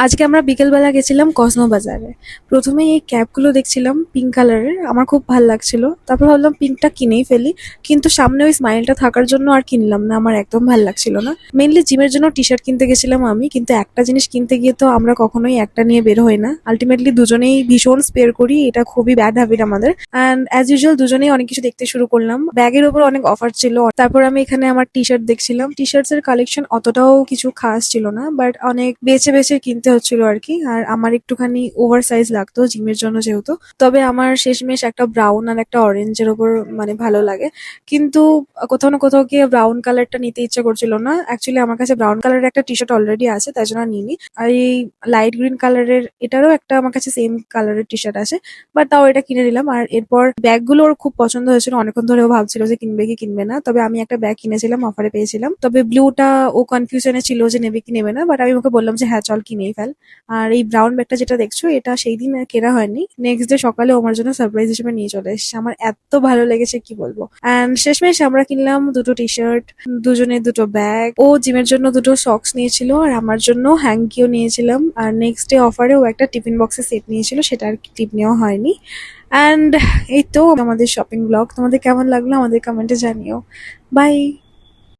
আজকে আমরা বিকেলবেলা গেছিলাম কসমো বাজারে। প্রথমে এই ক্যাপগুলো দেখছিলাম পিঙ্ক কালারের, আমার খুব ভাল লাগছিল। তারপর ভাবলাম পিঙ্কটা কিনেই ফেলি, কিন্তু সামনে ওই স্মাইলটা থাকার জন্য আর কিনলাম না, আমার একদম ভাল লাগছিল না। মেনলি জিমের জন্য টি শার্ট কিনতে গেছিলাম আমি, কিন্তু একটা জিনিস কিনতে গিয়ে তো আমরা কখনোই একটা নিয়ে বের হই না, আলটিমেটলি দুজনেই ভীষণ স্পেয়ার করি, এটা খুবই ব্যাড হ্যাবিট আমাদের। অ্যান্ড অ্যাজ ইউজুয়াল দুজনেই অনেক কিছু দেখতে শুরু করলাম, ব্যাগের ওপর অনেক অফার ছিল। তারপর আমি এখানে আমার টি শার্ট দেখছিলাম, টি শার্টস এর কালেকশন অতটাও কিছু খাস ছিল না, বাট অনেক বেছে বেছে কিনতে হচ্ছিল আর কি। আর আমার একটুখানি ওভার সাইজ লাগতো জিমের জন্য যেহেতু। তবে আমার শেষমেশ একটা ব্রাউন আর একটা অরেঞ্জের ওপর মানে ভালো লাগে, কিন্তু কোথাও না কোথাও গিয়ে ব্রাউন কালারটা নিতে ইচ্ছা করছিল না। অ্যাকচুয়ালি আমার কাছে ব্রাউন কালারের একটা টি শার্ট অলরেডি আছে, তাই জন্য নিইনি। আর এই লাইট গ্রিন কালারের এটারও একটা আমার কাছে সেম কালারের টি শার্ট আছে, বাট তাও এটা কিনে নিলাম। আর এরপর ব্যাগগুলো ওর খুব পছন্দ হয়েছিল, অনেকক্ষণ ধরে ও ভাবছিল যে কিনবে কি কিনবে না। তবে আমি একটা ব্যাগ কিনেছিলাম, অফারে পেয়েছিলাম। তবে ব্লুটা ও কনফিউশনে ছিল যে নেবে কি নেবে না, বাট আমি ওকে বললাম যে হ্যাঁ চল কিনেই ফেল। আর এই ব্রাউন ব্যাগটা যেটা দেখছো, এটা সেই দিন কেনা হয়নি, নেক্সট ডে সকালে ও আমার জন্য সারপ্রাইজ হিসেবে নিয়ে চলে এসেছে। আমার এত ভালো লেগেছে কি বলবো। অ্যান্ড শেষমেশ আমরা কিনলাম দুটো টি শার্ট, দুজনে দুটো ব্যাগ। ও জিমের জন্য দুটো সক্স নিয়েছিল, আর আমার জন্য হ্যাঙ্কিও নিয়েছিলাম। আর নেক্সট ডে অফারে ও একটা টিফিন বক্সের সেট নিয়েছিল, সেটা আর টিপ নেওয়া হয়নি। অ্যান্ড এই তো আমাদের শপিং ব্লগ। তোমাদের কেমন লাগলো আমাদের কমেন্টে জানিও। বাই।